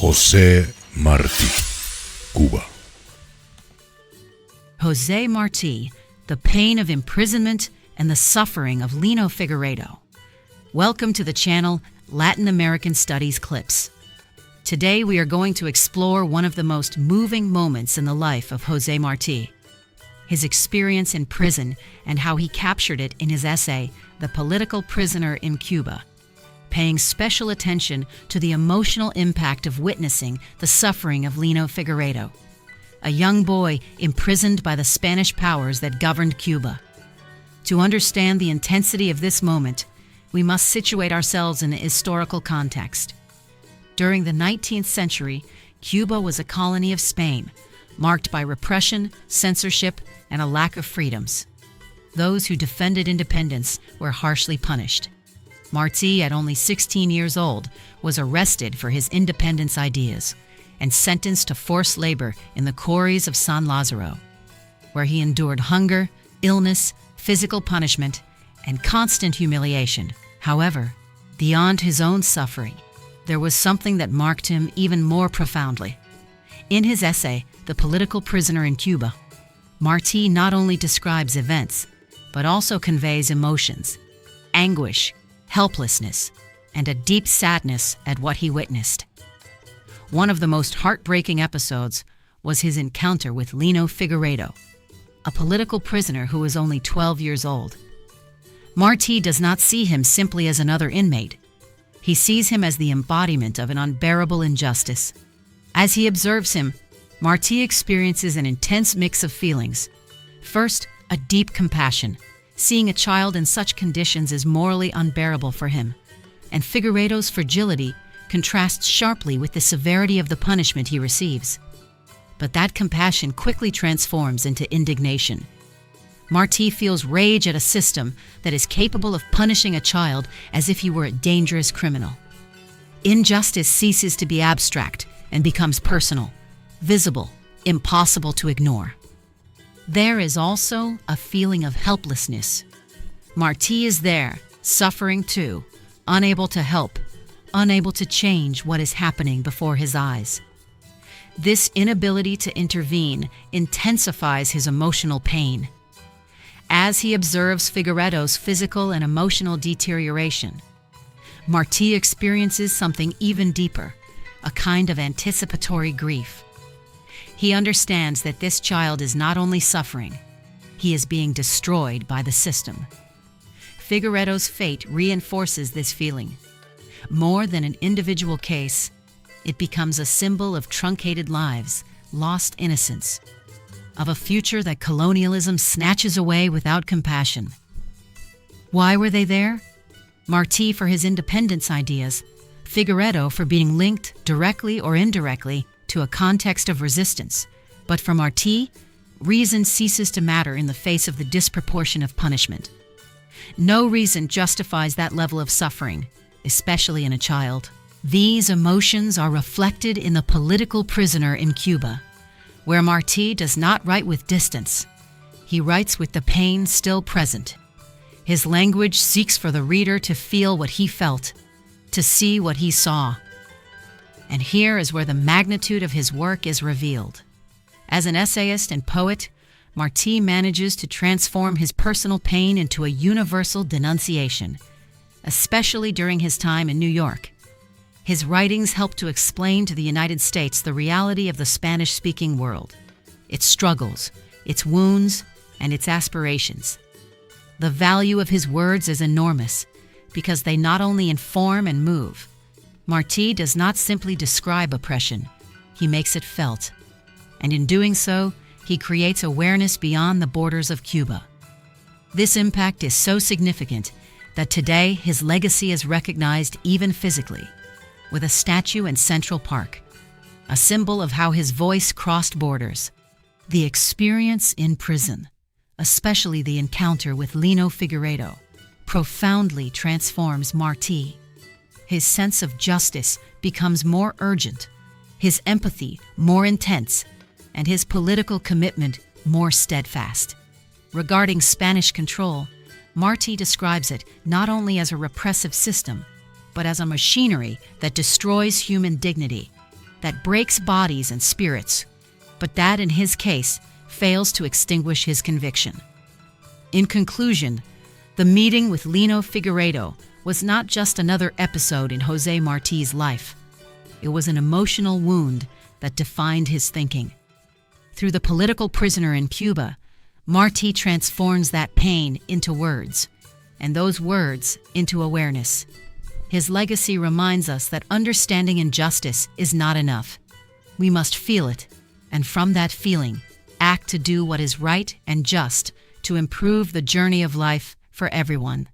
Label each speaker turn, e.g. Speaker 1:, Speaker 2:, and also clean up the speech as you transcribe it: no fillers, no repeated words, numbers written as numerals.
Speaker 1: Jose Martí, Cuba.
Speaker 2: Jose Martí, the pain of imprisonment and the suffering of Lino Figueredo. Welcome to the channel Latin American Studies Clips. Today we are going to explore one of the most moving moments in the life of Jose Martí, his experience in prison and how he captured it in his essay, The Political Prisoner in Cuba, paying special attention to the emotional impact of witnessing the suffering of Lino Figueredo, a young boy imprisoned by the Spanish powers that governed Cuba. To understand the intensity of this moment, we must situate ourselves in a historical context. During the 19th century, Cuba was a colony of Spain, marked by repression, censorship, and a lack of freedoms. Those who defended independence were harshly punished. Martí, at only 16 years old, was arrested for his independence ideas and sentenced to forced labor in the quarries of San Lázaro, where he endured hunger, illness, physical punishment, and constant humiliation. However, beyond his own suffering, there was something that marked him even more profoundly. In his essay, The Political Prisoner in Cuba, Martí not only describes events, but also conveys emotions, anguish, helplessness, and a deep sadness at what he witnessed. One of the most heartbreaking episodes was his encounter with Lino Figueredo, a political prisoner who was only 12 years old. Martí does not see him simply as another inmate. He sees him as the embodiment of an unbearable injustice. As he observes him, Martí experiences an intense mix of feelings. First, a deep compassion. Seeing a child in such conditions is morally unbearable for him, and Figueredo's fragility contrasts sharply with the severity of the punishment he receives. But that compassion quickly transforms into indignation. Martí feels rage at a system that is capable of punishing a child as if he were a dangerous criminal. Injustice ceases to be abstract and becomes personal, visible, impossible to ignore. There is also a feeling of helplessness. Martí is there, suffering too, unable to help, unable to change what is happening before his eyes. This inability to intervene intensifies his emotional pain. As he observes Figueredo's physical and emotional deterioration, Martí experiences something even deeper, a kind of anticipatory grief. He understands that this child is not only suffering, he is being destroyed by the system. Figueredo's fate reinforces this feeling. More than an individual case, it becomes a symbol of truncated lives, lost innocence, of a future that colonialism snatches away without compassion. Why were they there? Martí for his independence ideas, Figueredo for being linked, directly or indirectly, to a context of resistance. But for Martí, reason ceases to matter in the face of the disproportion of punishment. No reason justifies that level of suffering, especially in a child. These emotions are reflected in The Political Prisoner in Cuba, where Martí does not write with distance. He writes with the pain still present. His language seeks for the reader to feel what he felt, to see what he saw. And here is where the magnitude of his work is revealed. As an essayist and poet, Martí manages to transform his personal pain into a universal denunciation, especially during his time in New York. His writings help to explain to the United States the reality of the Spanish-speaking world, its struggles, its wounds, and its aspirations. The value of his words is enormous because they not only inform and move. Martí does not simply describe oppression, he makes it felt. And in doing so, he creates awareness beyond the borders of Cuba. This impact is so significant that today his legacy is recognized even physically, with a statue in Central Park, a symbol of how his voice crossed borders. The experience in prison, especially the encounter with Lino Figueredo, profoundly transforms Martí. His sense of justice becomes more urgent, his empathy more intense, and his political commitment more steadfast. Regarding Spanish control, Martí describes it not only as a repressive system, but as a machinery that destroys human dignity. that breaks bodies and spirits, but that, in his case, fails to extinguish his conviction. In conclusion, the meeting with Lino Figueredo was not just another episode in Jose Martí's life. It was an emotional wound that defined his thinking. Through the political prisoner in Cuba, Martí transforms that pain into words, and those words into awareness. His legacy reminds us that understanding injustice is not enough. We must feel it, and from that feeling, act to do what is right and just to improve the journey of life for everyone.